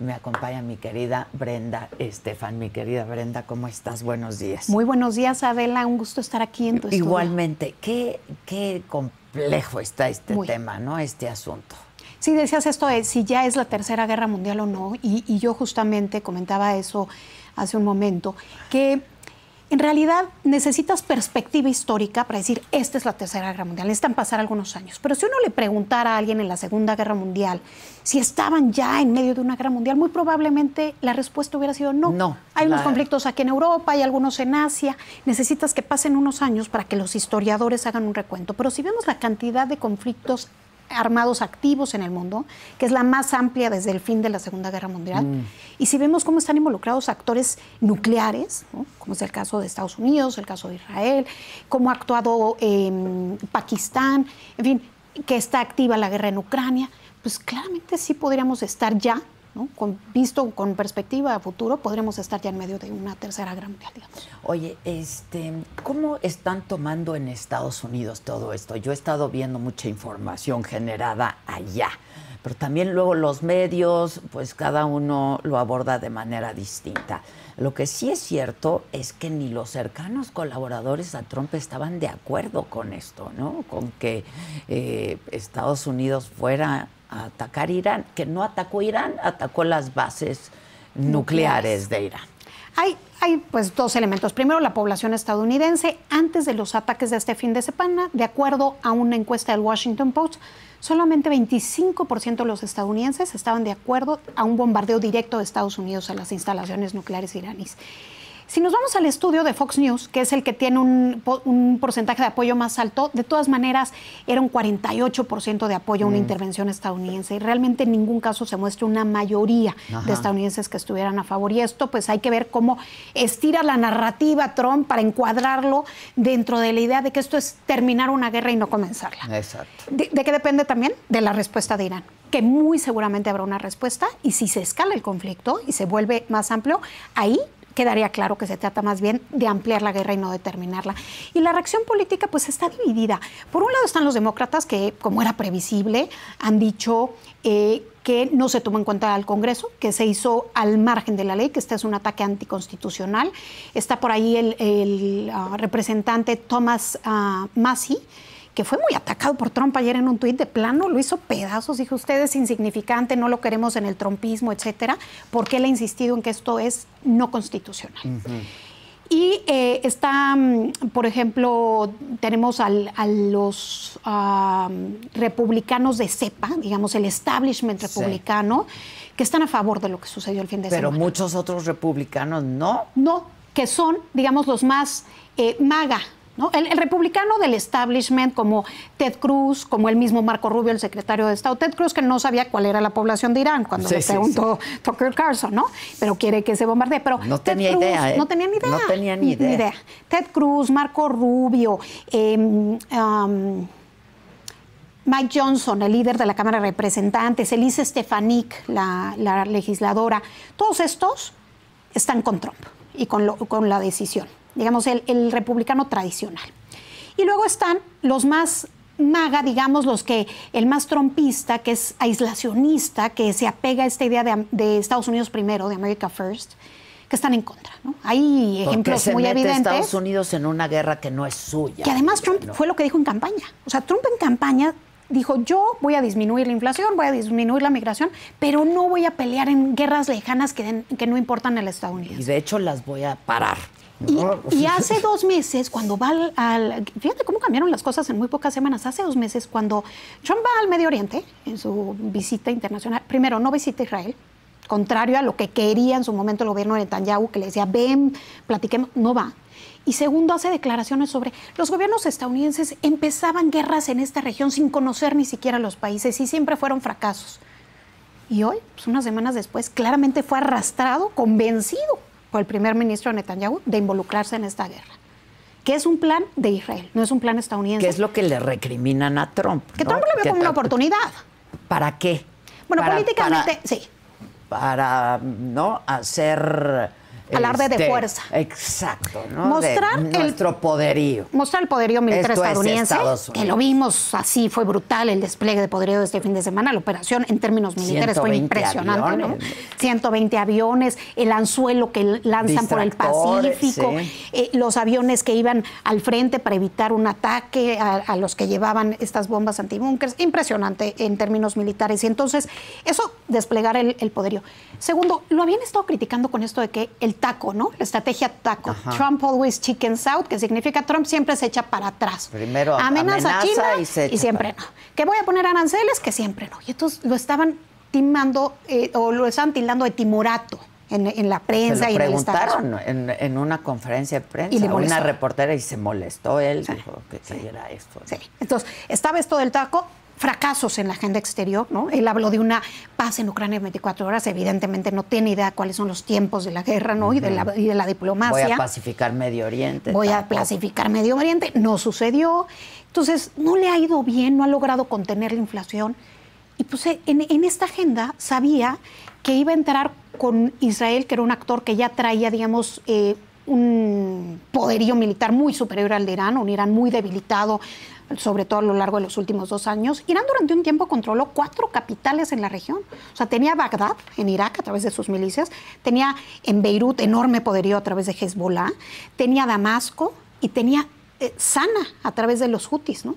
Me acompaña mi querida Brenda Estefan. Mi querida Brenda, ¿cómo estás? Buenos días. Muy buenos días, Adela. Un gusto estar aquí en tu estudio. Igualmente. Qué complejo está este tema, ¿no? Este asunto. Sí, decías esto de si ya es la Tercera Guerra Mundial o no, y yo justamente comentaba eso hace un momento, que en realidad necesitas perspectiva histórica para decir, esta es la Tercera Guerra Mundial, necesitan pasar algunos años. Pero si uno le preguntara a alguien en la Segunda Guerra Mundial si estaban ya en medio de una guerra mundial, muy probablemente la respuesta hubiera sido no. No. Hay unos conflictos aquí en Europa, hay algunos en Asia, necesitas que pasen unos años para que los historiadores hagan un recuento. Pero si vemos la cantidad de conflictos armados activos en el mundo, que es la más amplia desde el fin de la Segunda Guerra Mundial. Y si vemos cómo están involucrados actores nucleares, ¿no? Como es el caso de Estados Unidos, el caso de Israel, cómo ha actuado Pakistán, en fin, que está activa la guerra en Ucrania, pues claramente sí podríamos estar ya, ¿no? Visto con perspectiva a futuro, podremos estar ya en medio de una Tercera Guerra Mundial, digamos. Oye, ¿cómo están tomando en Estados Unidos todo esto? Yo he estado viendo mucha información generada allá, pero también luego los medios, pues cada uno lo aborda de manera distinta. Lo que sí es cierto es que ni los cercanos colaboradores a Trump estaban de acuerdo con esto, ¿no? Con que Estados Unidos fuera a atacar Irán, que no atacó Irán, atacó las bases nucleares de Irán. Hay pues dos elementos. Primero, la población estadounidense, antes de los ataques de este fin de semana, de acuerdo a una encuesta del Washington Post, solamente 25% de los estadounidenses estaban de acuerdo a un bombardeo directo de Estados Unidos a las instalaciones nucleares iraníes. Si nos vamos al estudio de Fox News, que es el que tiene un porcentaje de apoyo más alto, de todas maneras era un 48% de apoyo a una intervención estadounidense. Y realmente en ningún caso se muestra una mayoría de estadounidenses que estuvieran a favor. Y esto pues hay que ver cómo estira la narrativa Trump para encuadrarlo dentro de la idea de que esto es terminar una guerra y no comenzarla. Exacto. ¿De qué depende también? De la respuesta de Irán, que muy seguramente habrá una respuesta, y si se escala el conflicto y se vuelve más amplio, ahí quedaría claro que se trata más bien de ampliar la guerra y no de terminarla. Y la reacción política pues está dividida. Por un lado están los demócratas que, como era previsible, han dicho que no se tomó en cuenta al Congreso, que se hizo al margen de la ley, que este es un ataque anticonstitucional. Está por ahí el representante Thomas Massie, que fue muy atacado por Trump ayer en un tuit, de plano lo hizo pedazos, dijo, usted es insignificante, no lo queremos en el trumpismo, etcétera, porque él ha insistido en que esto es no constitucional. Y está, por ejemplo, tenemos a los republicanos de cepa, digamos, el establishment republicano, que están a favor de lo que sucedió el fin de semana. Pero muchos otros republicanos no. No, que son, digamos, los más MAGA, ¿no? El republicano del establishment, como Ted Cruz, como el mismo Marco Rubio, el secretario de Estado. Ted Cruz, que no sabía cuál era la población de Irán cuando le preguntó Tucker Carlson, ¿no? Pero quiere que se bombardee. Pero no tenía idea, ¿eh? No tenía ni idea. No tenía ni idea. Ted Cruz, Marco Rubio, Mike Johnson, el líder de la Cámara de Representantes, Elise Stefanik, la legisladora, todos estos están con Trump y con la decisión. Digamos, el republicano tradicional. Y luego están los más MAGA, digamos, el más trumpista, que es aislacionista, que se apega a esta idea de Estados Unidos primero, de America First, que están en contra, ¿no? Hay ejemplos muy evidentes. Estados Unidos en una guerra que no es suya. Que además Trump fue lo que dijo en campaña. O sea, Trump en campaña dijo, yo voy a disminuir la inflación, voy a disminuir la migración, pero no voy a pelear en guerras lejanas que no importan a los estadounidenses. Y de hecho las voy a parar. Y hace 2 meses, cuando va fíjate cómo cambiaron las cosas en muy pocas semanas. Hace 2 meses, cuando Trump va al Medio Oriente, en su visita internacional, primero, no visita Israel, contrario a lo que quería en su momento el gobierno de Netanyahu, que le decía, ven, platiquemos, no va. Y segundo, hace declaraciones sobre los gobiernos estadounidenses empezaban guerras en esta región sin conocer ni siquiera los países y siempre fueron fracasos. Y hoy, pues unas semanas después, claramente fue arrastrado, convencido por el primer ministro Netanyahu de involucrarse en esta guerra, que es un plan de Israel, no es un plan estadounidense. ¿Qué es lo que le recriminan a Trump? Que Trump lo ve como una oportunidad. ¿Para qué? Bueno, políticamente, sí. Para, ¿no?, hacer alarde de fuerza. Exacto, ¿no? Mostrar nuestro poderío. Mostrar el poderío militar Esto estadounidense, es que lo vimos así, fue brutal el despliegue de poderío de este fin de semana. La operación en términos militares fue impresionante, aviones, ¿no? 120 aviones, el anzuelo que lanzan por el Pacífico, sí. Los aviones que iban al frente para evitar un ataque a los que llevaban estas bombas antibúnkers. Impresionante en términos militares. Y entonces, eso, desplegar el poderío. Segundo, lo habían estado criticando con esto de que el taco, ¿no? La estrategia taco. Ajá. Trump always chickens out, que significa Trump siempre se echa para atrás. Primero amenaza a China y siempre no. Que voy a poner aranceles, que siempre no. Y entonces lo estaban timando o lo estaban tildando de timorato en la prensa. Se lo y preguntaron en una conferencia de prensa a una reportera y se molestó. Él dijo que era esto. Sí. Entonces, estaba esto del taco. Fracasos en la agenda exterior, ¿no? Él habló de una paz en Ucrania en 24 horas, evidentemente no tiene idea cuáles son los tiempos de la guerra, ¿no? Y de la diplomacia. Voy a pacificar Medio Oriente. A pacificar Medio Oriente, no sucedió. Entonces, no le ha ido bien, no ha logrado contener la inflación. Y pues en esta agenda sabía que iba a entrar con Israel, que era un actor que ya traía, digamos, un poderío militar muy superior al de Irán, un Irán muy debilitado, sobre todo a lo largo de los últimos 2 años. Irán durante un tiempo controló 4 capitales en la región. O sea, tenía Bagdad, en Irak, a través de sus milicias, tenía en Beirut enorme poderío a través de Hezbollah, tenía Damasco y tenía Sana a través de los hutis, ¿no?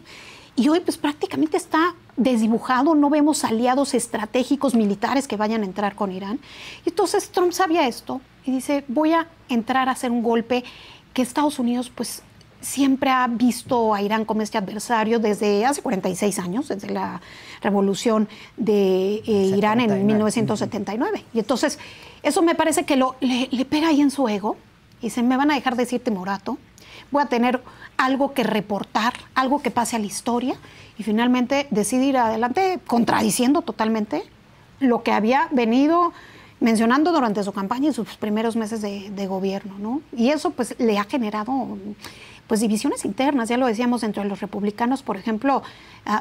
Y hoy pues prácticamente está desdibujado, no vemos aliados estratégicos militares que vayan a entrar con Irán. Y entonces Trump sabía esto y dice, voy a entrar a hacer un golpe que Estados Unidos pues siempre ha visto a Irán como este adversario desde hace 46 años, desde la revolución de Irán en 1979. Y entonces eso me parece que le pega ahí en su ego y dice, me van a dejar decir timorato, voy a tener algo que reportar, algo que pase a la historia, y finalmente decide ir adelante contradiciendo totalmente lo que había venido mencionando durante su campaña y sus primeros meses de gobierno, ¿no? Y eso pues le ha generado pues divisiones internas, ya lo decíamos, entre los republicanos, por ejemplo,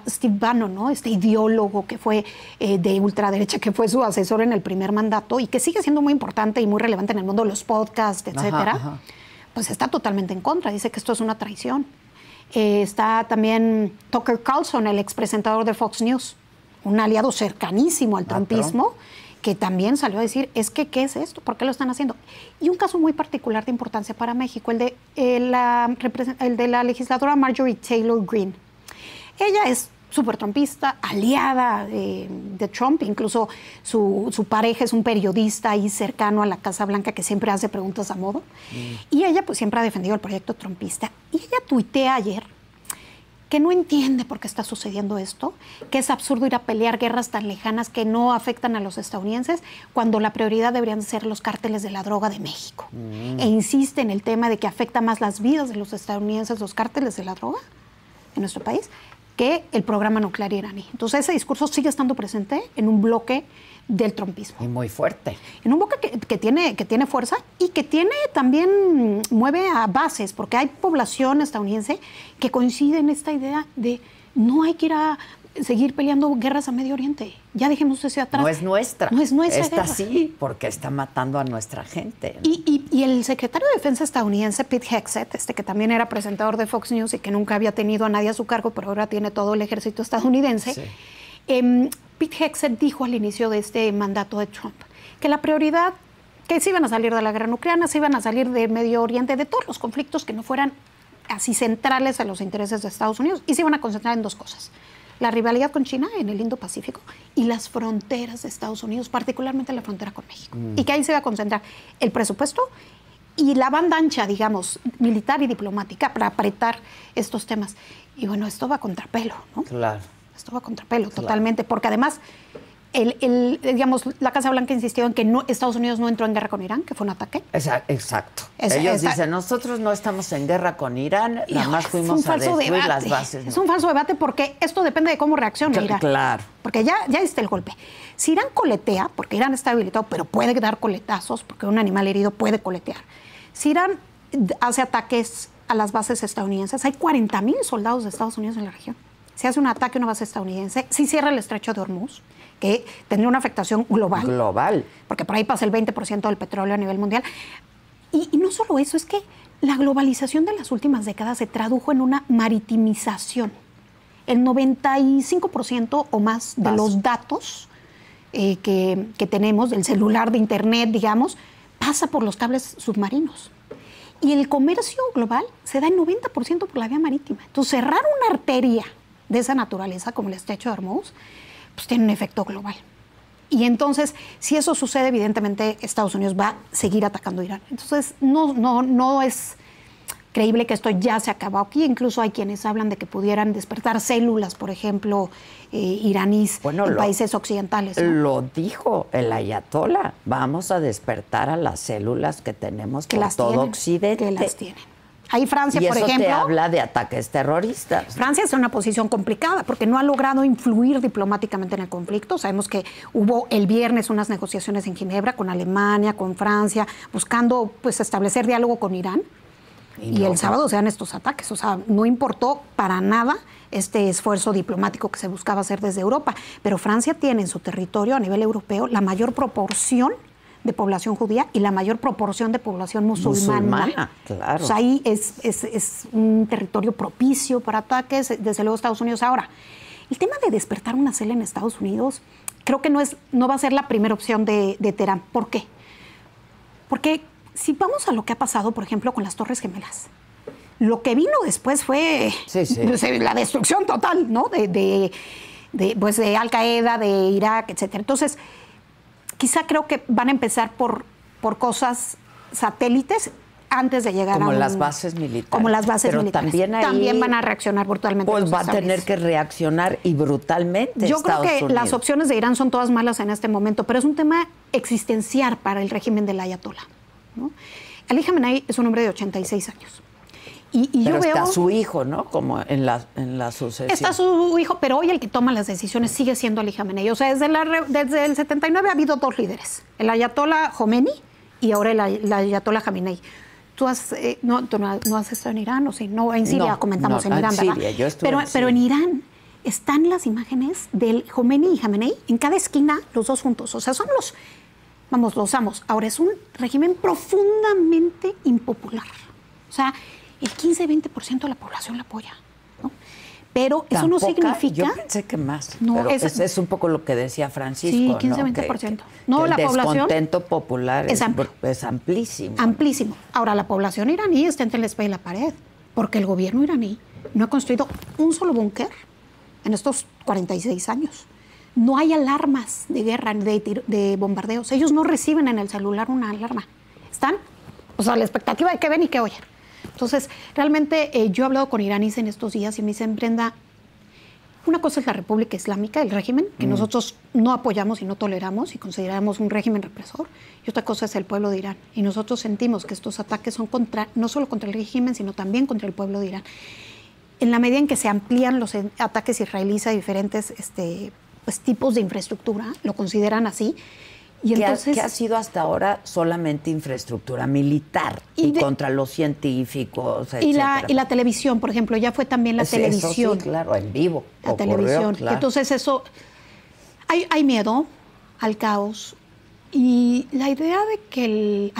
Steve Bannon, ¿no? Este ideólogo que fue de ultraderecha, que fue su asesor en el primer mandato y que sigue siendo muy importante y muy relevante en el mundo de los podcasts, etcétera. Ajá. Pues está totalmente en contra, dice que esto es una traición. Está también Tucker Carlson, el expresentador de Fox News, un aliado cercanísimo al trumpismo, que también salió a decir, ¿qué es esto? ¿Por qué lo están haciendo? Y un caso muy particular de importancia para México, el de la legisladora Marjorie Taylor Greene. Ella es súper trumpista, aliada de Trump, incluso su pareja es un periodista ahí cercano a la Casa Blanca que siempre hace preguntas a modo. Y ella pues siempre ha defendido el proyecto trumpista. Y ella tuitea ayer que no entiende por qué está sucediendo esto, que es absurdo ir a pelear guerras tan lejanas que no afectan a los estadounidenses, cuando la prioridad deberían ser los cárteles de la droga de México. E insiste en el tema de que afecta más las vidas de los estadounidenses los cárteles de la droga en nuestro país que el programa nuclear iraní. Entonces ese discurso sigue estando presente en un bloque del trumpismo. Y muy fuerte. En un bloque que tiene fuerza y que también mueve a bases, porque hay población estadounidense que coincide en esta idea de no hay que ir a seguir peleando guerras a Medio Oriente. Ya dejemos eso atrás. No es nuestra. No es nuestra Esta guerra. Sí, porque está matando a nuestra gente. Y el secretario de Defensa estadounidense, Pete Hegseth, que también era presentador de Fox News y que nunca había tenido a nadie a su cargo, pero ahora tiene todo el ejército estadounidense, sí. Pete Hegseth dijo al inicio de este mandato de Trump que la prioridad, que se iban a salir de la guerra nuclear, se iban a salir de Medio Oriente, de todos los conflictos que no fueran así centrales a los intereses de Estados Unidos, y se iban a concentrar en 2 cosas: la rivalidad con China en el Indo-Pacífico y las fronteras de Estados Unidos, particularmente la frontera con México. Y que ahí se va a concentrar el presupuesto y la banda ancha, digamos, militar y diplomática para apretar estos temas. Y bueno, esto va a contrapelo, ¿no? Claro. Esto va a contrapelo, claro. Totalmente, porque además digamos, la Casa Blanca insistió en que Estados Unidos no entró en guerra con Irán, que fue un ataque. Exacto. Ellos dicen, nosotros no estamos en guerra con Irán, nada más fuimos a destruir las bases. Es un falso debate porque esto depende de cómo reacciona Irán. Claro. Porque ya está el golpe. Si Irán coletea, porque Irán está debilitado, pero puede dar coletazos, porque un animal herido puede coletear. Si Irán hace ataques a las bases estadounidenses, hay 40,000 soldados de Estados Unidos en la región. Si hace un ataque a una base estadounidense, si cierra el estrecho de Hormuz, que tendría una afectación global. Global. Porque por ahí pasa el 20% del petróleo a nivel mundial. Y no solo eso, es que la globalización de las últimas décadas se tradujo en una maritimización. El 95% o más de los datos que tenemos, del celular, de internet, digamos, pasa por los cables submarinos. Y el comercio global se da el 90% por la vía marítima. Entonces, cerrar una arteria de esa naturaleza, como el Estrecho de Hormuz, pues tiene un efecto global. Y entonces, si eso sucede, evidentemente Estados Unidos va a seguir atacando a Irán. Entonces, no es creíble que esto ya se acabó aquí. Incluso hay quienes hablan de que pudieran despertar células, por ejemplo, iraníes en países occidentales, ¿no? Lo dijo el ayatolá. Vamos a despertar a las células que tenemos por todo Occidente. Que las tienen. Ahí Francia, y por eso ejemplo, te habla de ataques terroristas. Francia es una posición complicada porque no ha logrado influir diplomáticamente en el conflicto. Sabemos que hubo el viernes unas negociaciones en Ginebra con Alemania, con Francia, buscando pues establecer diálogo con Irán. Y el sábado se dan estos ataques. O sea, no importó para nada este esfuerzo diplomático que se buscaba hacer desde Europa. Pero Francia tiene en su territorio, a nivel europeo, la mayor proporción de población judía y la mayor proporción de población musulmana. Claro. O sea, ahí es un territorio propicio para ataques, desde luego Estados Unidos. Ahora, el tema de despertar una célula en Estados Unidos creo que no va a ser la primera opción de Teherán. ¿Por qué? Porque si vamos a lo que ha pasado, por ejemplo, con las Torres Gemelas, lo que vino después fue la destrucción total, ¿no? de Al Qaeda, de Irak, etcétera. Entonces, quizá creo que van a empezar por cosas satélites antes de llegar como las bases militares. Como las bases militares. También van a reaccionar brutalmente. Pues va a tener que reaccionar y brutalmente. Yo creo que las opciones de Irán son todas malas en este momento, pero es un tema existencial para el régimen del ayatolá, ¿no? Ali Khamenei es un hombre de 86 años. Pero está su hijo, ¿no? Como en la sucesión. Está su hijo, pero hoy el que toma las decisiones sigue siendo Ali Khamenei. O sea, desde el 79 ha habido dos líderes, el ayatolá Khomeini y ahora el ayatolá Khamenei. ¿Tú no has estado en Irán? O sí, no, en Siria comentamos en Irán, ¿verdad? Siria, yo estuve pero en Irán están las imágenes del Khomeini y Khamenei en cada esquina, los dos juntos. O sea, son los amos. Ahora, es un régimen profundamente impopular. O sea, el 15-20% de la población la apoya, ¿no? Pero eso no significa... Yo pensé que más, no, pero es un poco lo que decía Francisco, sí, 15-20%. ¿no? La población... El descontento popular es amplísimo. Amplísimo. Ahora, la población iraní está entre la espada y la pared, porque el gobierno iraní no ha construido un solo búnker en estos 46 años. No hay alarmas de guerra, de bombardeos. Ellos no reciben en el celular una alarma. Están, a la expectativa de que ven y que oyen. Entonces, realmente yo he hablado con iraníes en estos días y me dicen, Brenda, una cosa es la República Islámica, el régimen, que nosotros no apoyamos y no toleramos y consideramos un régimen represor, y otra cosa es el pueblo de Irán. Y nosotros sentimos que estos ataques son no solo contra el régimen, sino también contra el pueblo de Irán. En la medida en que se amplían los ataques israelíes a diferentes tipos de infraestructura, lo consideran así. Y entonces, ¿Qué ha sido hasta ahora solamente infraestructura militar y contra los científicos, etcétera? Y la televisión, por ejemplo, ya fue también la televisión. Eso sí, claro, en vivo. La televisión. Claro. Entonces eso, hay miedo al caos. Y la idea de que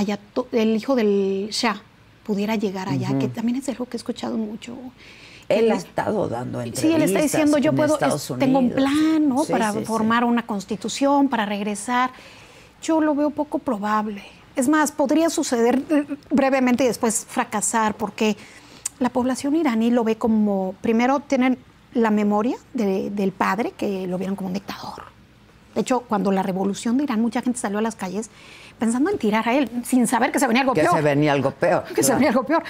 el hijo del Shah pudiera llegar allá, que también es algo que he escuchado mucho. Él ha estado dando entrevistas. Sí, él está diciendo, tengo un plan, ¿no? Sí, para formar una constitución, para regresar. Yo lo veo poco probable. Es más, podría suceder brevemente y después fracasar, porque la población iraní lo ve como, primero tienen la memoria del padre, que lo vieron como un dictador. De hecho, cuando la revolución de Irán, mucha gente salió a las calles pensando en tirar a él, sin saber que se venía algo peor. Que se venía algo peor. Se venía algo peor.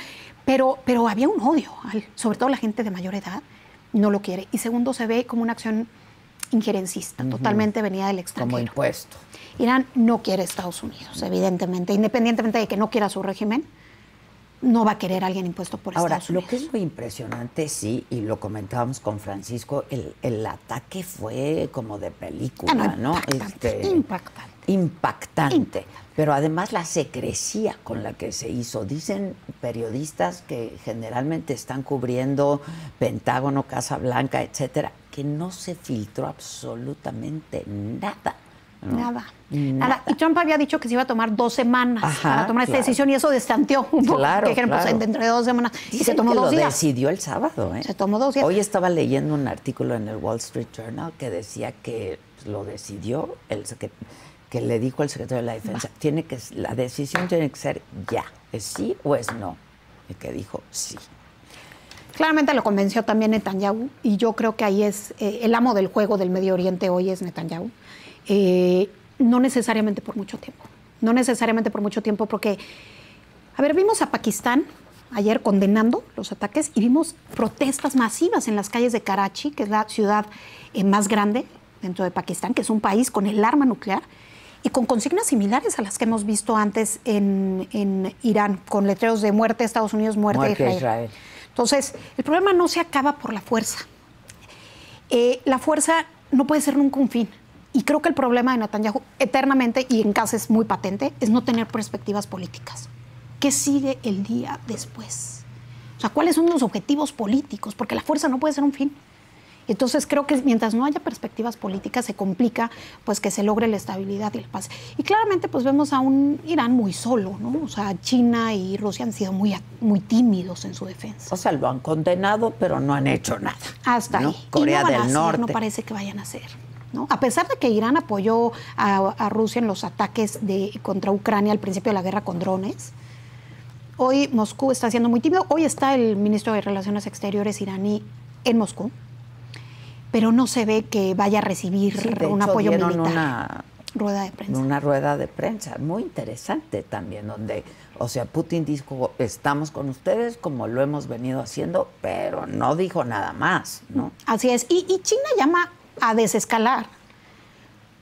Pero había un odio, sobre todo la gente de mayor edad no lo quiere. Y segundo, se ve como una acción injerencista, totalmente venida del extranjero. Como impuesto. Irán no quiere Estados Unidos, evidentemente. Independientemente de que no quiera su régimen, no va a querer a alguien impuesto por Estados Unidos. Ahora, lo que es muy impresionante, sí, y lo comentábamos con Francisco, el ataque fue como de película, ¿no? Impactante. Pero además la secrecía con la que se hizo. Dicen periodistas que generalmente están cubriendo Pentágono, Casa Blanca, etcétera, que no se filtró absolutamente nada Nada. Y Trump había dicho que se iba a tomar 2 semanas para tomar esta decisión, y eso destanteó un poco. Claro, dijeron, pues dentro de 2 semanas. Dicen y se tomó que 2 días. Lo decidió el sábado, ¿eh? Se tomó 2 días. Hoy estaba leyendo un artículo en el Wall Street Journal que decía que lo decidió que le dijo el secretario de la Defensa, la decisión tiene que ser ya, ¿es sí o es no? Y que dijo sí. Claramente lo convenció también Netanyahu, y yo creo que ahí es el amo del juego del Medio Oriente hoy es Netanyahu. No necesariamente por mucho tiempo. No necesariamente por mucho tiempo, porque, vimos a Pakistán ayer condenando los ataques y vimos protestas masivas en las calles de Karachi, que es la ciudad más grande dentro de Pakistán, que es un país con el arma nuclear, y con consignas similares a las que hemos visto antes en Irán, con letreros de muerte a Estados Unidos, muerte a Israel. Entonces, el problema no se acaba por la fuerza. La fuerza no puede ser nunca un fin. Y creo que el problema de Netanyahu, eternamente, y en casa es muy patente, es no tener perspectivas políticas. ¿Qué sigue el día después? O sea, ¿cuáles son los objetivos políticos? Porque la fuerza no puede ser un fin. Entonces creo que mientras no haya perspectivas políticas se complica pues que se logre la estabilidad y la paz. Y claramente pues vemos a un Irán muy solo, ¿no? O sea, China y Rusia han sido muy tímidos en su defensa. O sea, lo han condenado, pero no han hecho nada. Hasta ¿no? ahí. Corea y no del Norte. No parece que vayan a hacer, ¿no? A pesar de que Irán apoyó a Rusia en los ataques contra Ucrania al principio de la guerra con drones, hoy Moscú está siendo muy tímido. Hoy está el ministro de Relaciones Exteriores iraní en Moscú, pero no se ve que vaya a recibir un apoyo militar. Una rueda de prensa. Una rueda de prensa muy interesante también, donde, o sea, Putin dijo, estamos con ustedes como lo hemos venido haciendo, pero no dijo nada más, ¿no? Así es. Y China llama a desescalar,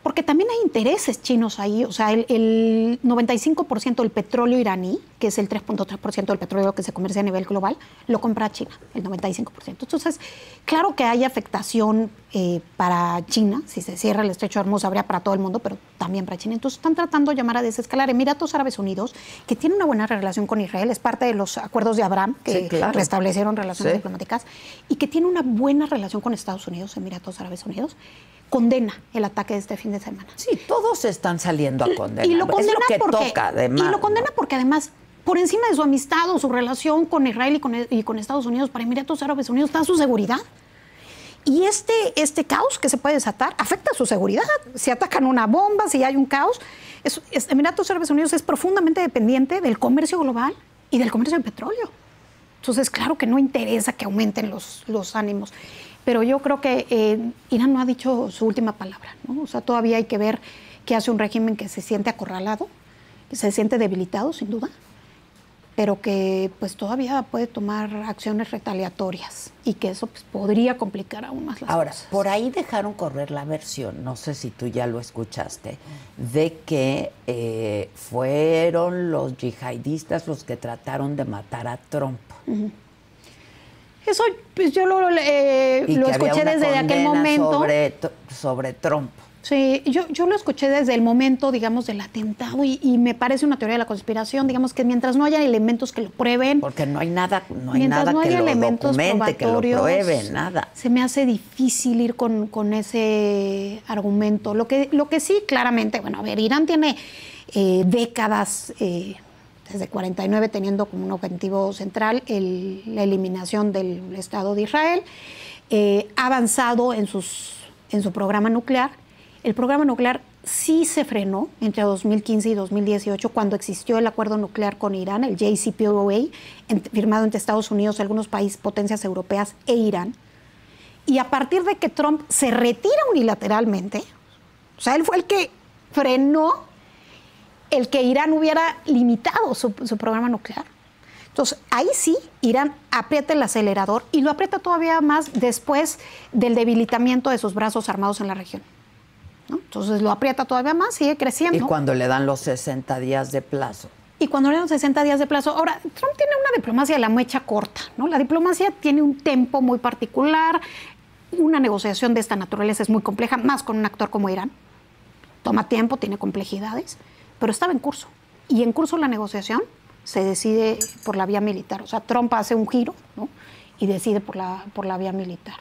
porque también hay intereses chinos ahí. O sea, el 95% del petróleo iraní, que es el 3.3% del petróleo que se comercia a nivel global, lo compra China, el 95%. Entonces, claro que hay afectación para China. Si se cierra el estrecho de Hormuz, habría para todo el mundo, pero también para China. Entonces, están tratando de llamar a desescalar. Emiratos Árabes Unidos, que tiene una buena relación con Israel, es parte de los acuerdos de Abraham, que restablecieron relaciones diplomáticas, y que tiene una buena relación con Estados Unidos, Emiratos Árabes Unidos, condena el ataque de este fin de semana. Sí, todos están saliendo a condenar. Y lo condena es lo que toca, además. Y lo condena porque, además, por encima de su amistad o su relación con Israel y con Estados Unidos, para Emiratos Árabes Unidos está su seguridad. Y este caos que se puede desatar afecta a su seguridad. Si atacan una bomba, si hay un caos. Emiratos Árabes Unidos es profundamente dependiente del comercio global y del comercio del petróleo. Entonces, claro que no interesa que aumenten los ánimos. Pero yo creo que Irán no ha dicho su última palabra, ¿no? O sea, todavía hay que ver qué hace un régimen que se siente acorralado, que se siente debilitado, sin duda, pero que pues todavía puede tomar acciones retaliatorias y que eso pues, podría complicar aún más las cosas. Por ahí dejaron correr la versión, no sé si tú ya lo escuchaste, de que fueron los yihadistas los que trataron de matar a Trump. Uh-huh. Eso pues yo lo escuché desde aquel momento. Sobre Trump. Sí, yo lo escuché desde el momento, digamos, del atentado y me parece una teoría de la conspiración, digamos que mientras no haya elementos que lo prueben. Porque no hay nada que lo documente, que lo pruebe, nada. Se me hace difícil ir con ese argumento. Lo que sí, claramente, Irán tiene décadas... desde 49 teniendo como un objetivo central la eliminación del Estado de Israel, ha avanzado en su programa nuclear. El programa nuclear sí se frenó entre 2015 y 2018 cuando existió el acuerdo nuclear con Irán, el JCPOA, firmado entre Estados Unidos, algunos países, potencias europeas e Irán. Y a partir de que Trump se retira unilateralmente, o sea, él fue el que frenó el que Irán hubiera limitado su programa nuclear. Entonces, ahí sí, Irán aprieta el acelerador y lo aprieta todavía más después del debilitamiento de sus brazos armados en la región, ¿no? Entonces, lo aprieta todavía más, sigue creciendo. Y cuando le dan los 60 días de plazo. Ahora, Trump tiene una diplomacia de la mecha corta, ¿no? La diplomacia tiene un tempo muy particular. Una negociación de esta naturaleza es muy compleja, más con un actor como Irán. Toma tiempo, tiene complejidades. Pero estaba en curso. Y en curso la negociación se decide por la vía militar. O sea, Trump hace un giro, ¿no? Y decide por la vía militar.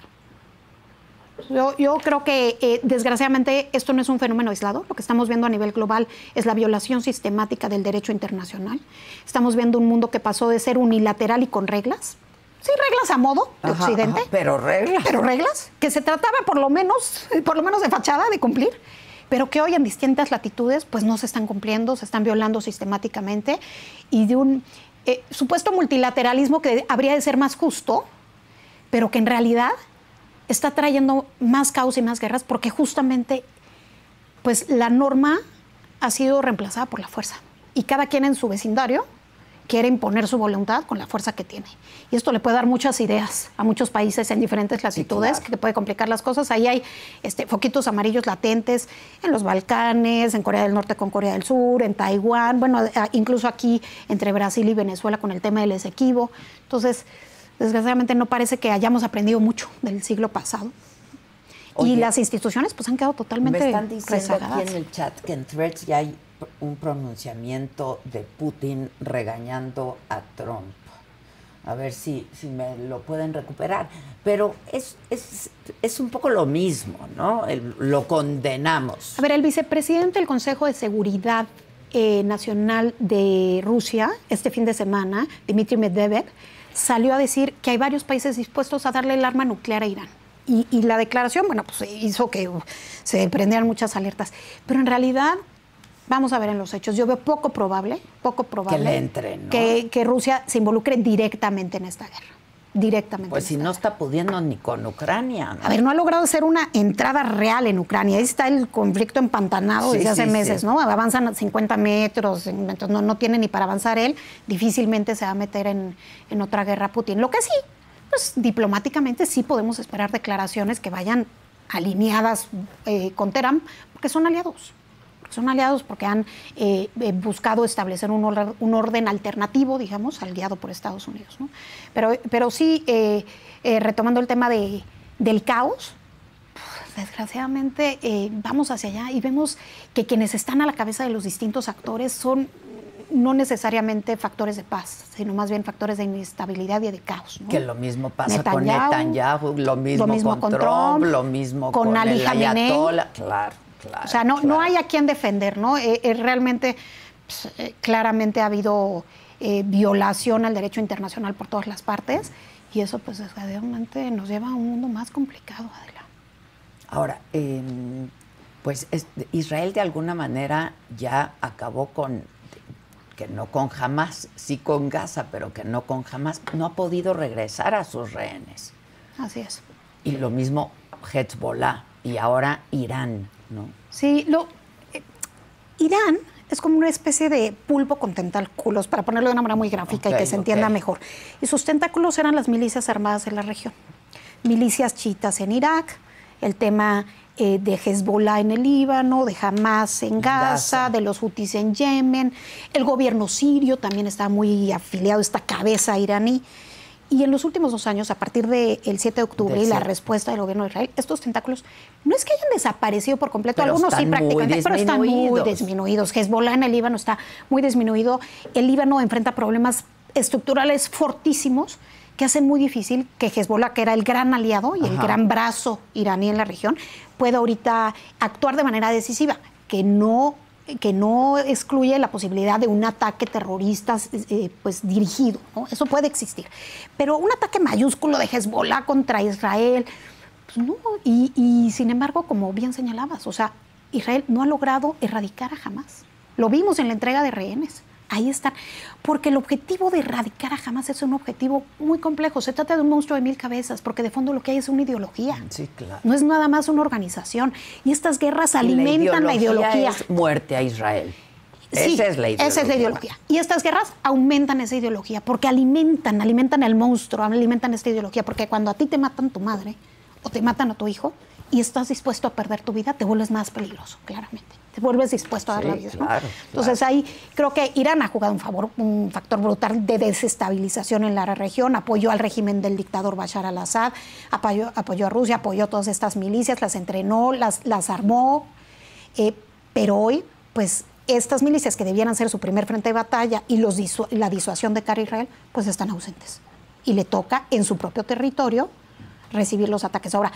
Yo creo que, desgraciadamente, esto no es un fenómeno aislado. Lo que estamos viendo a nivel global es la violación sistemática del derecho internacional. Estamos viendo un mundo que pasó de ser unilateral y con reglas. Sí, reglas a modo de Occidente. Pero reglas. Pero reglas, que se trataba por lo menos de fachada, de cumplir, pero que hoy en distintas latitudes pues no se están cumpliendo, se están violando sistemáticamente, y de un supuesto multilateralismo que habría de ser más justo, pero que en realidad está trayendo más caos y más guerras, porque justamente pues la norma ha sido reemplazada por la fuerza, y cada quien en su vecindario quiere imponer su voluntad con la fuerza que tiene. Y esto le puede dar muchas ideas a muchos países en diferentes latitudes, sí, claro, que puede complicar las cosas. Ahí hay foquitos amarillos latentes en los Balcanes, en Corea del Norte con Corea del Sur, en Taiwán, bueno, incluso aquí entre Brasil y Venezuela con el tema del Esequibo. Entonces, desgraciadamente no parece que hayamos aprendido mucho del siglo pasado. Oye, y las instituciones pues han quedado totalmente rezagadas. Me están diciendo aquí en el chat que en Threads ya hay un pronunciamiento de Putin regañando a Trump. A ver si me lo pueden recuperar. Pero es un poco lo mismo, ¿no? Lo condenamos. A ver, el vicepresidente del Consejo de Seguridad Nacional de Rusia, este fin de semana, Dmitry Medvedev, salió a decir que hay varios países dispuestos a darle el arma nuclear a Irán. Y la declaración, bueno, pues hizo que se prendieran muchas alertas. Pero en realidad, vamos a ver en los hechos, yo veo poco probable que le entre, ¿no? que Rusia se involucre directamente en esta guerra. Directamente. Pues si no está pudiendo ni con Ucrania, ¿no? A ver, no ha logrado hacer una entrada real en Ucrania. Ahí está el conflicto empantanado desde hace meses, ¿no? Avanzan 50 metros, no tiene ni para avanzar él. Difícilmente se va a meter en otra guerra Putin. Lo que sí, pues diplomáticamente sí podemos esperar declaraciones que vayan alineadas con Teherán, porque son aliados. Son aliados porque han buscado establecer un orden alternativo, digamos, al guiado por Estados Unidos, ¿no? Pero sí, retomando el tema del caos, desgraciadamente vamos hacia allá y vemos que quienes están a la cabeza de los distintos actores son no necesariamente factores de paz, sino más bien factores de inestabilidad y de caos, ¿no? Que lo mismo pasa con Netanyahu, lo mismo con Trump, lo mismo con el Ayatollah. Claro. O sea, no hay a quien defender, ¿no? Realmente, pues, claramente ha habido violación al derecho internacional por todas las partes, y eso, pues, desgraciadamente nos lleva a un mundo más complicado, Adela. Ahora, pues Israel de alguna manera ya acabó que no con Hamás, sí con Gaza, pero que no con Hamás, no ha podido regresar a sus rehenes. Así es. Y lo mismo Hezbollah y ahora Irán, ¿no? Sí, Irán es como una especie de pulpo con tentáculos, para ponerlo de una manera muy gráfica y que se entienda mejor. Y sus tentáculos eran las milicias armadas de la región. Milicias chiitas en Irak, el tema de Hezbollah en el Líbano, de Hamás en Gaza, de los Hutis en Yemen. El gobierno sirio también está muy afiliado a esta cabeza iraní. Y en los últimos 2 años, a partir del 7 de octubre y la respuesta del gobierno de Israel, estos tentáculos no es que hayan desaparecido por completo, pero algunos sí prácticamente, pero están muy disminuidos. Hezbollah en el Líbano está muy disminuido. El Líbano enfrenta problemas estructurales fortísimos que hacen muy difícil que Hezbollah, que era el gran aliado y el gran brazo iraní en la región, pueda ahorita actuar de manera decisiva, que no excluye la posibilidad de un ataque terrorista pues dirigido, ¿no? Eso puede existir. Pero un ataque mayúsculo de Hezbollah contra Israel, pues no. Y sin embargo, como bien señalabas, o sea, Israel no ha logrado erradicar a Hamás. Lo vimos en la entrega de rehenes. Ahí están. Porque el objetivo de erradicar a Hamás es un objetivo muy complejo. Se trata de un monstruo de 1000 cabezas, porque de fondo lo que hay es una ideología. Sí, claro. No es nada más una organización. Y estas guerras alimentan la ideología. Es muerte a Israel. Sí, esa es la ideología. Y estas guerras aumentan esa ideología, porque alimentan el monstruo, alimentan esta ideología. Porque cuando a ti te matan tu madre o te matan a tu hijo y estás dispuesto a perder tu vida, te vuelves más peligroso, claramente. Te vuelves dispuesto a dar la vida, ¿no? Claro, Entonces ahí creo que Irán ha jugado un factor brutal de desestabilización en la región, apoyó al régimen del dictador Bashar al-Assad, apoyó a Rusia, apoyó a todas estas milicias, las entrenó, las armó, pero hoy, pues, estas milicias que debieran ser su primer frente de batalla y la disuasión de cara a Israel, pues están ausentes. Y le toca en su propio territorio recibir los ataques. Ahora,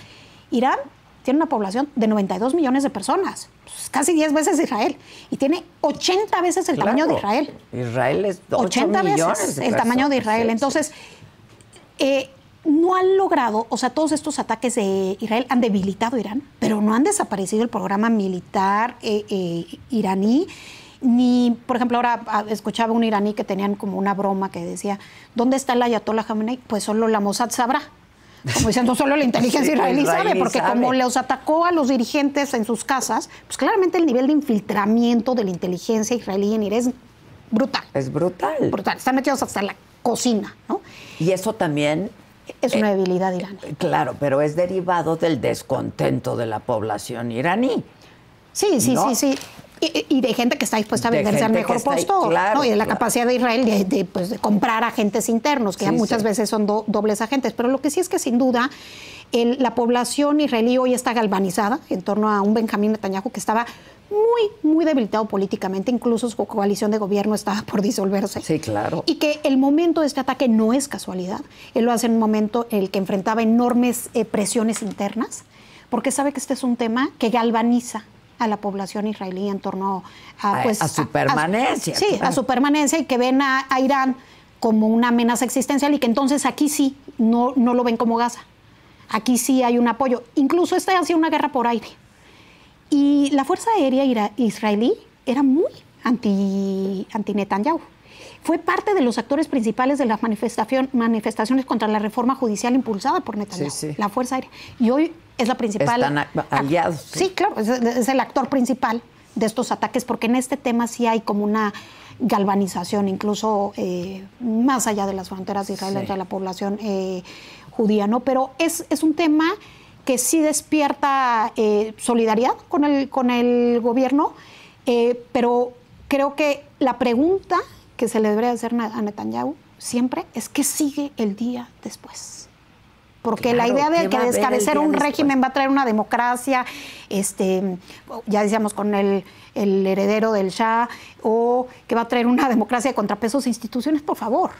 Irán tiene una población de 92 millones de personas, pues casi 10 veces Israel, y tiene 80 veces el tamaño de Israel. Israel es 80 veces el tamaño de Israel. Entonces, no han logrado, o sea, todos estos ataques de Israel han debilitado a Irán, pero no han desaparecido el programa militar iraní. Ni, por ejemplo, ahora escuchaba un iraní que tenían como una broma que decía, ¿dónde está el ayatollah Khamenei? Pues solo la Mossad sabrá. Como diciendo, solo la inteligencia israelí sabe, porque como los atacó a los dirigentes en sus casas, pues claramente el nivel de infiltramiento de la inteligencia israelí en Irán es brutal. Es brutal. Brutal. Están metidos hasta la cocina, ¿no? Y eso también... Es una debilidad iraní. Claro, pero es derivado del descontento de la población iraní. Sí, sí, ¿no? Sí. Y de gente que está dispuesta a venderse al mejor postor, claro, ¿no? Y de la capacidad de Israel de comprar agentes internos, que ya muchas veces son dobles agentes. Pero lo que sí es que sin duda la población israelí hoy está galvanizada en torno a un Benjamín Netanyahu que estaba muy debilitado políticamente, incluso su coalición de gobierno estaba por disolverse. Sí, claro. Y que el momento de este ataque no es casualidad. Él lo hace en un momento en el que enfrentaba enormes presiones internas, porque sabe que este es un tema que galvaniza a la población israelí en torno a su permanencia. A su permanencia, y que ven a Irán como una amenaza existencial, y que entonces aquí sí no lo ven como Gaza. Aquí sí hay un apoyo. Incluso esta ha sido una guerra por aire. Y la Fuerza Aérea israelí era muy anti-Netanyahu. Fue parte de los actores principales de las manifestaciones contra la reforma judicial impulsada por Netanyahu, la Fuerza Aérea. Y hoy es la principal... Están aliados. Sí, claro, es el actor principal de estos ataques, porque en este tema sí hay como una galvanización, incluso más allá de las fronteras de Israel, entre la población judía, ¿no? Pero es un tema que sí despierta solidaridad con el gobierno, pero creo que la pregunta que se le debería hacer a Netanyahu siempre es ¿qué sigue el día después? Porque la idea de que descabecer un régimen va a traer una democracia, ya decíamos con el heredero del Shah, o que va a traer una democracia de contrapesos e instituciones, por favor,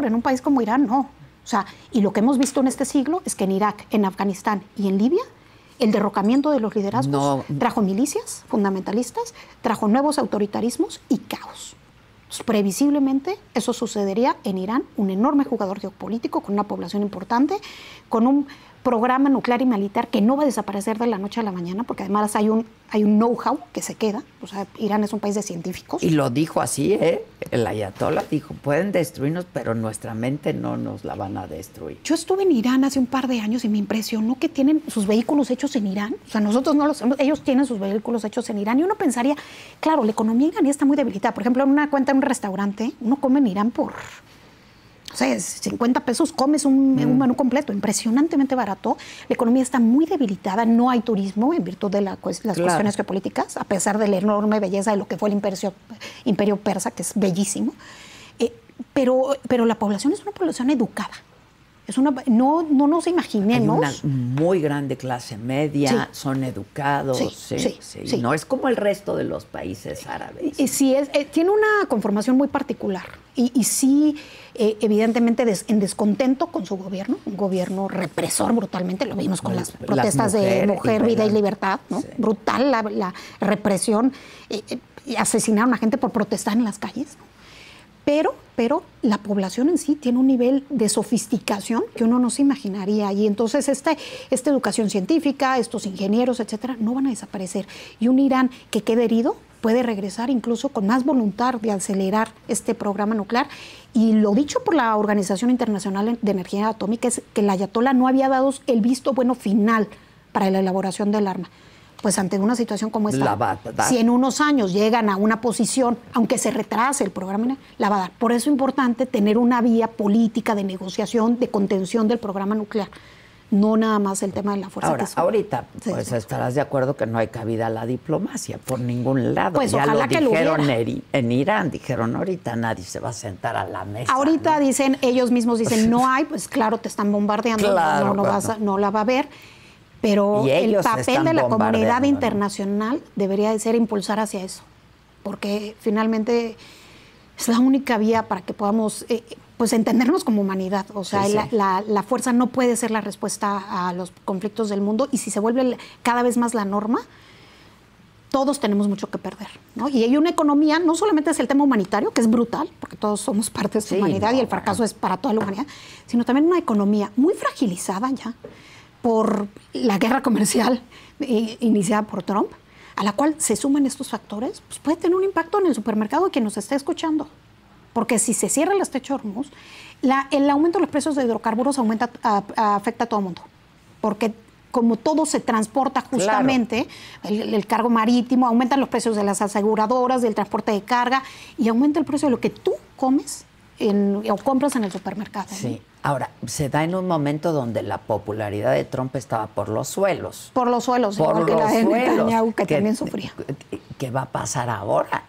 en un país como Irán, no. O sea, y lo que hemos visto en este siglo es que en Irak, en Afganistán y en Libia, el derrocamiento de los liderazgos trajo milicias fundamentalistas, trajo nuevos autoritarismos y caos. Entonces, previsiblemente, eso sucedería en Irán, un enorme jugador geopolítico con una población importante, con un programa nuclear y militar que no va a desaparecer de la noche a la mañana, porque además hay un know-how que se queda. O sea, Irán es un país de científicos. Y lo dijo así, el ayatollah dijo, pueden destruirnos, pero nuestra mente no nos la van a destruir. Yo estuve en Irán hace un par de años y me impresionó que tienen sus vehículos hechos en Irán. O sea, nosotros no los... Ellos tienen sus vehículos hechos en Irán. Y uno pensaría, claro, la economía iraní está muy debilitada. Por ejemplo, en una cuenta en un restaurante, uno come en Irán por... O sea, 50 pesos comes un menú completo, impresionantemente barato. La economía está muy debilitada, no hay turismo en virtud de las cuestiones geopolíticas, a pesar de la enorme belleza de lo que fue el imperio persa, que es bellísimo. Pero la población es una población educada. No nos imaginemos. Hay una muy grande clase media, son educados. Sí. No es como el resto de los países árabes. Sí, tiene una conformación muy particular. Y sí, evidentemente, en descontento con su gobierno, un gobierno represor brutalmente. Lo vimos con las protestas de Mujer, Vida y Libertad, ¿no? Sí. Brutal la represión. Asesinaron a gente por protestar en las calles, ¿no? Pero la población en sí tiene un nivel de sofisticación que uno no se imaginaría. Y entonces esta educación científica, estos ingenieros, etcétera, no van a desaparecer. Y un Irán que quede herido puede regresar incluso con más voluntad de acelerar este programa nuclear. Y lo dicho por la Organización Internacional de Energía Atómica es que el ayatollah no había dado el visto bueno final para la elaboración del arma. Pues ante una situación como esta, si en unos años llegan a una posición, aunque se retrase el programa, la va a dar. Por eso es importante tener una vía política de negociación, de contención del programa nuclear, no nada más el tema de la fuerza. Ahora, ahorita, pues estarás de acuerdo que no hay cabida a la diplomacia por ningún lado. Pues ya ojalá lo que dijeron en Irán, dijeron ahorita nadie se va a sentar a la mesa. Ahorita ¿no? ellos mismos dicen no hay, pues claro, te están bombardeando, claro, no la va a haber. Pero el papel de la comunidad internacional debería de ser impulsar hacia eso, porque finalmente es la única vía para que podamos pues entendernos como humanidad. O sea, sí. La fuerza no puede ser la respuesta a los conflictos del mundo, y si se vuelve cada vez más la norma, todos tenemos mucho que perder, ¿no? Y hay una economía, no solamente es el tema humanitario, que es brutal, porque todos somos parte de esta humanidad y el fracaso es para toda la humanidad, sino también una economía muy fragilizada ya por la guerra comercial iniciada por Trump, a la cual se suman estos factores, pues puede tener un impacto en el supermercado de quien nos esté escuchando. Porque si se cierra el estrecho de Hormuz, el aumento de los precios de hidrocarburos afecta a todo el mundo. Porque como todo se transporta justamente, claro, el cargo marítimo, aumentan los precios de las aseguradoras, del transporte de carga, y aumenta el precio de lo que tú comes o compras en el supermercado, ¿no? Sí. Ahora, se da en un momento donde la popularidad de Trump estaba por los suelos. Por los suelos, por igual que los la de suelos, Netanyahu, que también sufría. ¿Qué va a pasar ahora?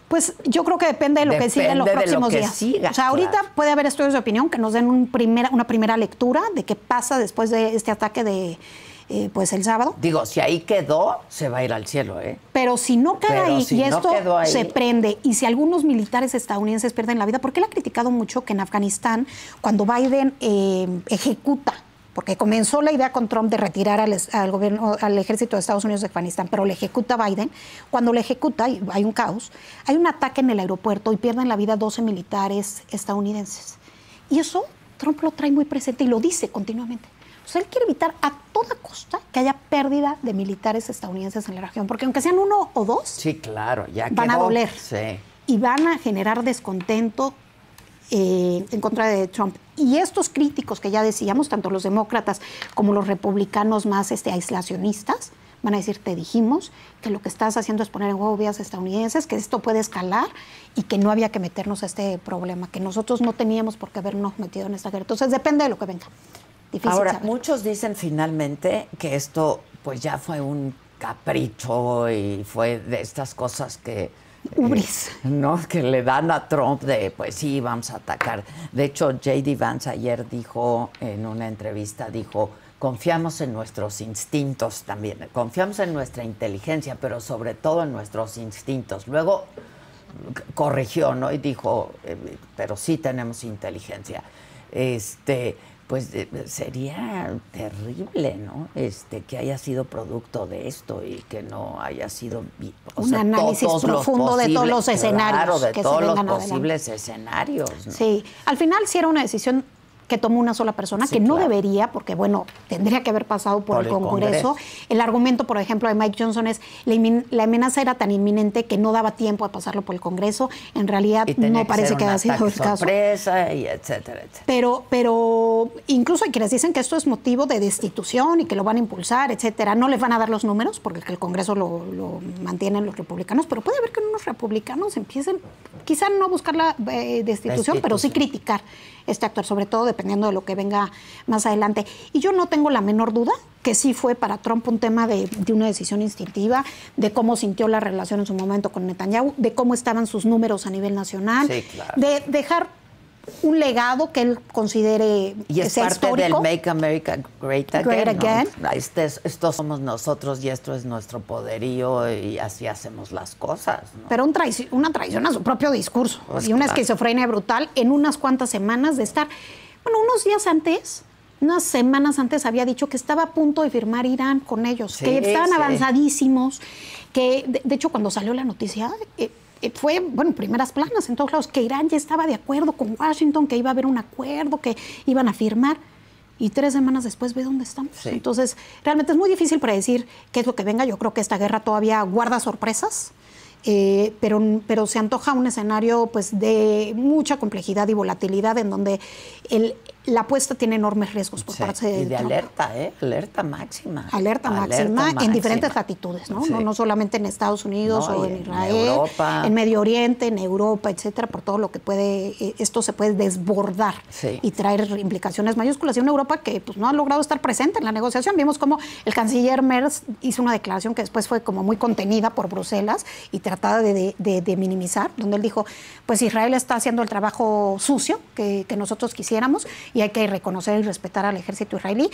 Pues yo creo que depende de lo que siga en los próximos días. O sea, ahorita puede haber estudios de opinión que nos den una primera lectura de qué pasa después de este ataque de pues el sábado. Digo, si ahí quedó, se va a ir al cielo, ¿eh? Pero si no queda ahí, si y no esto ahí, se prende, y si algunos militares estadounidenses pierden la vida, porque él ha criticado mucho que en Afganistán, cuando Biden ejecuta, porque comenzó la idea con Trump de retirar al gobierno, al ejército de Estados Unidos de Afganistán, pero le ejecuta Biden. Cuando le ejecuta, hay un caos, hay un ataque en el aeropuerto y pierden la vida 12 militares estadounidenses. Y eso Trump lo trae muy presente y lo dice continuamente. O sea, él quiere evitar a toda costa que haya pérdida de militares estadounidenses en la región, porque aunque sean uno o dos, sí, claro, ya van a doler. Sí. Y van a generar descontento en contra de Trump. Y estos críticos que ya decíamos, tanto los demócratas como los republicanos más aislacionistas, van a decir, te dijimos que lo que estás haciendo es poner en juego vidas estadounidenses, que esto puede escalar y que no había que meternos a este problema, que nosotros no teníamos por qué habernos metido en esta guerra. Entonces depende de lo que venga. Difícil ahora, saber. Muchos dicen finalmente que esto pues ya fue un capricho y fue de estas cosas que ubris. ¿no? Que le dan a Trump de, pues sí, vamos a atacar. De hecho, J.D. Vance ayer dijo, en una entrevista, dijo, confiamos en nuestros instintos también, confiamos en nuestra inteligencia, pero sobre todo en nuestros instintos. Luego corrigió, ¿no? Y dijo, pero sí tenemos inteligencia. Pues sería terrible, ¿no? Que haya sido producto de esto y que no haya sido un análisis profundo de todos los escenarios. Claro, de que todos los posibles escenarios, ¿no? Sí, al final sí era una decisión que tomó una sola persona, sí, que no debería, porque bueno, tendría que haber pasado por el Congreso. El argumento, por ejemplo, de Mike Johnson es la amenaza era tan inminente que no daba tiempo a pasarlo por el Congreso. En realidad no parece que haya sido el caso. Sorpresa y etcétera, etcétera. Pero incluso hay quienes dicen que esto es motivo de destitución y que lo van a impulsar, etcétera. No les van a dar los números porque el Congreso lo mantienen los republicanos, pero puede haber que unos republicanos empiecen, quizá no a buscar la destitución, pero sí criticar este actor, sobre todo dependiendo de lo que venga más adelante. Y yo no tengo la menor duda que sí fue para Trump un tema de una decisión instintiva, de cómo sintió la relación en su momento con Netanyahu, de cómo estaban sus números a nivel nacional, sí, claro, de dejar un legado que él considere y es sea parte histórico. del Make America Great Again, ¿no? Estos somos nosotros y esto es nuestro poderío y así hacemos las cosas, ¿no? Pero una traición a su propio discurso, pues y una claro, esquizofrenia brutal en unas cuantas semanas de estar, bueno, unos días antes, unas semanas antes había dicho que estaba a punto de firmar Irán con ellos, sí, que estaban sí, avanzadísimos, que de hecho cuando salió la noticia fue, bueno, primeras planas en todos lados, que Irán ya estaba de acuerdo con Washington, que iba a haber un acuerdo, que iban a firmar, y 3 semanas después ve dónde estamos. Sí. Entonces, realmente es muy difícil predecir qué es lo que venga. Yo creo que esta guerra todavía guarda sorpresas, pero se antoja un escenario pues de mucha complejidad y volatilidad en donde la apuesta tiene enormes riesgos por parte de y de Trump. alerta máxima. Alerta máxima en diferentes latitudes, ¿no? Sí. No solamente en Estados Unidos o en Israel, en Europa, en Medio Oriente, en Europa, etcétera, por todo lo que esto se puede desbordar y traer implicaciones mayúsculas. Y una Europa que pues no ha logrado estar presente en la negociación. Vimos cómo el canciller Merz hizo una declaración que después fue como muy contenida por Bruselas y tratada de minimizar, donde él dijo, pues Israel está haciendo el trabajo sucio que nosotros quisiéramos, y hay que reconocer y respetar al ejército israelí.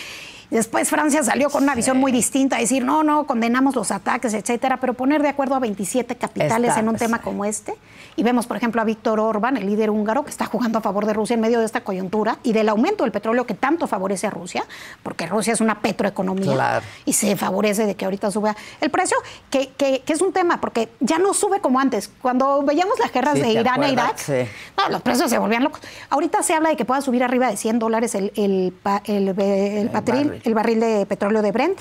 Después Francia salió con una visión muy distinta, decir, no, condenamos los ataques, etcétera, pero poner de acuerdo a 27 capitales en un tema como este. Y vemos, por ejemplo, a Víctor Orbán, el líder húngaro, que está jugando a favor de Rusia en medio de esta coyuntura y del aumento del petróleo que tanto favorece a Rusia, porque Rusia es una petroeconomía y se favorece de que ahorita suba el precio, que es un tema, porque ya no sube como antes. Cuando veíamos las guerras de Irán e Irak, los precios se volvían locos. Ahorita se habla de que pueda subir arriba de $100 el barril de petróleo de Brent.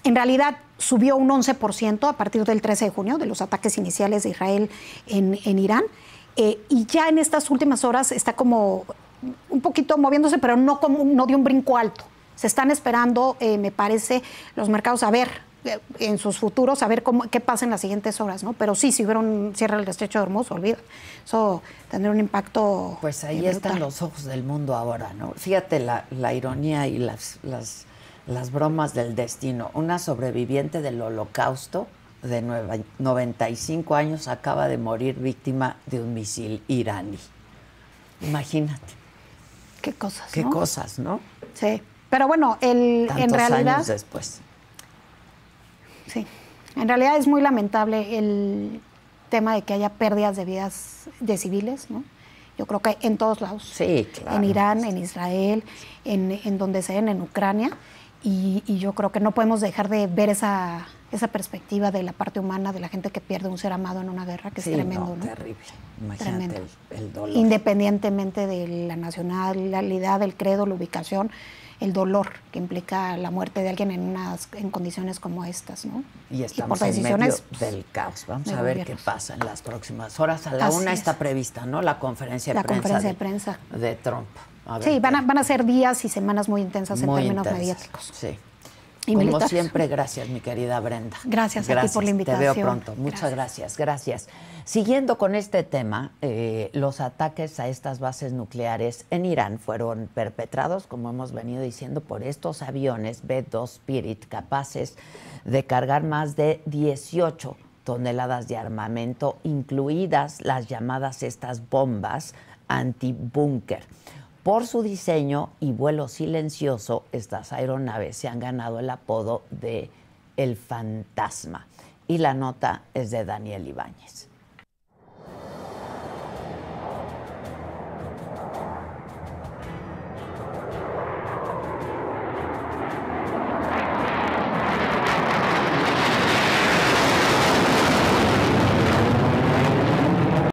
En realidad subió un 11% a partir del 13 de junio, de los ataques iniciales de Israel en Irán. Y ya en estas últimas horas está como un poquito moviéndose, pero no dio un brinco alto. Se están esperando, me parece, los mercados a ver en sus futuros, a ver qué pasa en las siguientes horas, ¿no? Pero sí, si hubiera un cierre del Estrecho de Hormuz, olvida. Eso tendría un impacto. Pues ahí están los ojos del mundo ahora, ¿no? Fíjate la ironía y las bromas del destino. Una sobreviviente del Holocausto de 95 años acaba de morir víctima de un misil iraní. Imagínate. Qué cosas, Qué cosas, ¿no? Sí. Pero bueno, en realidad. Años después. Sí. En realidad es muy lamentable el tema de que haya pérdidas de vidas de civiles, ¿no? Yo creo que en todos lados. Sí, claro. En Irán, en Israel, en donde sea, en Ucrania. Y yo creo que no podemos dejar de ver esa perspectiva de la parte humana, de la gente que pierde un ser amado en una guerra, que es tremendo, ¿no? Terrible. Imagínate el dolor. Independientemente de la nacionalidad, el credo, la ubicación, el dolor que implica la muerte de alguien en condiciones como estas, ¿no? Y estamos en medio del caos. Vamos a ver qué pasa en las próximas horas. A la 1 está prevista, ¿no? La conferencia de prensa de Trump. Sí, van a ser días y semanas muy intensas en términos mediáticos. Sí. Y como militares. Siempre, gracias, mi querida Brenda. Gracias a ti por la invitación. Te veo pronto. Muchas gracias. Siguiendo con este tema, los ataques a estas bases nucleares en Irán fueron perpetrados, como hemos venido diciendo, por estos aviones B-2 Spirit capaces de cargar más de 18 toneladas de armamento, incluidas las llamadas estas bombas antibúnker. Por su diseño y vuelo silencioso, estas aeronaves se han ganado el apodo de El Fantasma. Y la nota es de Daniel Ibáñez.